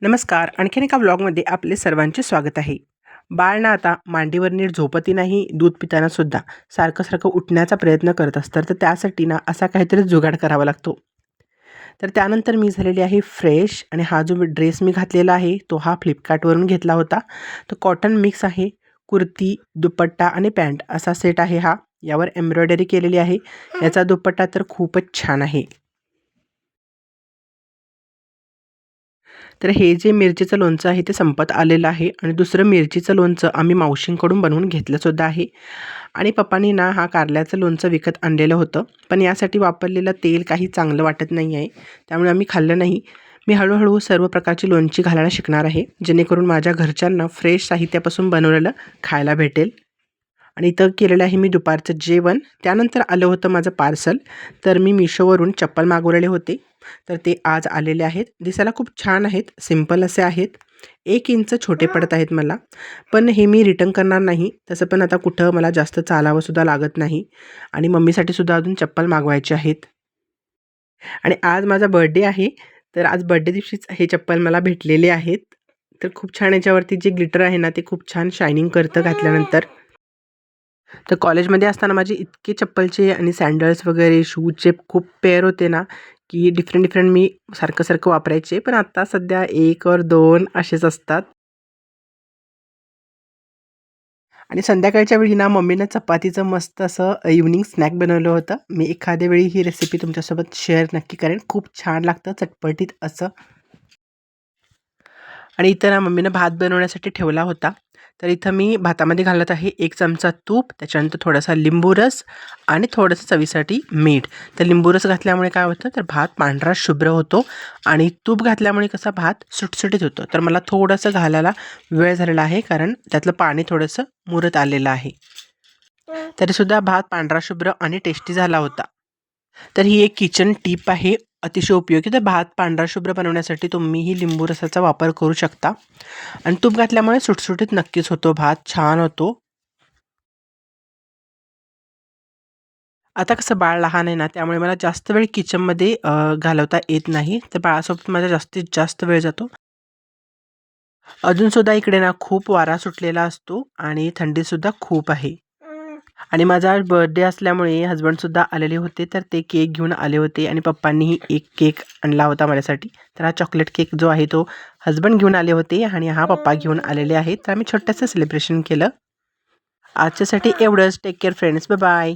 नमस्कार. आणखीन एका व्लॉगमध्ये आपले सर्वांचे स्वागत आहे. बाळ ना आता मांडीवर नीट झोपतही नाही, दूध पिताना सुद्धा सारखं उठण्याचा प्रयत्न करत असतं. तर त्यासाठी ना असा काहीतरी जुगाड करावा लागतो. तर त्यानंतर मी झालेली आहे फ्रेश आणि हा जो ड्रेस मी घातलेला आहे तो हा फ्लिपकार्टवरून घेतला होता. तो कॉटन मिक्स आहे. कुर्ती, दुपट्टा आणि पॅन्ट असा सेट आहे हा. यावर एम्ब्रॉयडरी केलेली आहे. याचा दुपट्टा तर खूपच छान आहे. तर हे जे मिरचीचं लोणचं आहे ते संपत आलेलं आहे आणि दुसरं मिरचीचं लोणचं आम्ही मावशींकडून बनवून घेतलंसुद्धा आहे. आणि पप्पांनी ना हा कारल्याचं लोणचं विकत आणलेलं होतं, पण यासाठी वापरलेलं तेल काही चांगलं वाटत नाही आहे, त्यामुळे आम्ही खाल्लं नाही. मी हळूहळू सर्व प्रकारची लोणची घालायला शिकणार आहे, जेणेकरून माझ्या घरच्यांना फ्रेश साहित्यापासून बनवलेलं खायला भेटेल. आणि इथं केलेलं आहे मी दुपारचं जेवण. त्यानंतर आलं होतं माझं पार्सल. तर मी मिशोवरून चप्पल मागवलेले होते. तर ते आज आलेले आहेत. दिसायला खूप छान आहेत. सिंपल असे आहेत. 1 इंच छोटे पडत आहेत मला. पण हे मी रिटर्न करणार नाही. तसं पण आता कुठं मला जास्त चालावंसुद्धा लागत नाही. आणि मम्मीसाठीसुद्धा अजून चप्पल मागवायची आहेत. आणि आज माझा बर्थडे आहे. तर आज बर्थडे दिवशीच हे चप्पल मला भेटलेले आहेत. तर खूप छान याच्यावरती जे ग्लिटर आहे ना, ते खूप छान शायनिंग करतं घातल्यानंतर. तर कॉलेजमध्ये असताना माझे इतके चप्पलचे आणि सँडल्स वगैरे शूजचे खूप पेअर होते ना, की डिफरंट मी सारखं वापरायचे. पण आता सध्या 1 और 2 असेच असतात. आणि संध्याकाळच्या वेळी ना मम्मीनं चपातीचं मस्त असं इव्हनिंग स्नॅक बनवलं होतं. मी एखाद्या वेळी ही रेसिपी तुमच्यासोबत शेअर नक्की करेन. खूप छान लागतं चटपटीत असं. आणि इथं ना मम्मीनं भात बनवण्यासाठी ठेवला होता. तर इथं मी भातामध्ये घालत आहे 1 चमचा तूप, त्याच्यानंतर थोडासा लिंबू रस आणि थोडंसं चवीसाठी मीठ. तर लिंबू रस घातल्यामुळे काय होतं, तर भात पांढरा शुभ्र होतो आणि तूप घातल्यामुळे कसा भात सुटसुटीत होतो. तर मला थोडंसं घालायला वेळ झालेला आहे, कारण त्यातलं पाणी थोडंसं मुरत आलेलं आहे. तरीसुद्धा भात पांढरा शुभ्र आणि टेस्टी झाला होता. तर ही एक किचन टिप आहे, अतिशय उपयोगी. तर भात पांढरा शुभ्र बनवण्यासाठी तुम्हीही लिंबू रसाचा वापर करू शकता आणि तूप घातल्यामुळे सुटसुटीत नक्कीच होतो, भात छान होतो. आता कसं बाळ लहान आहे ना, त्यामुळे मला जास्त वेळ किचनमध्ये घालवता येत नाही. तर बाळासोबत माझा जास्तीत जास्त वेळ जातो. अजूनसुद्धा इकडे ना खूप वारा सुटलेला असतो आणि थंडीसुद्धा खूप आहे. आणि माझा आज बर्थडे असल्यामुळे हसबंडसुद्धा आलेले होते, तर ते केक घेऊन आले होते आणि पप्पांनीही एक केक आणला होता माझ्यासाठी. तर हा चॉकलेट केक जो आहे तो हसबंड घेऊन आले होते आणि हा पप्पा घेऊन आलेले आहेत. तर आम्ही छोटंसं सेलिब्रेशन केलं. आजच्यासाठी एवढंच. Take care friends. Bye bye.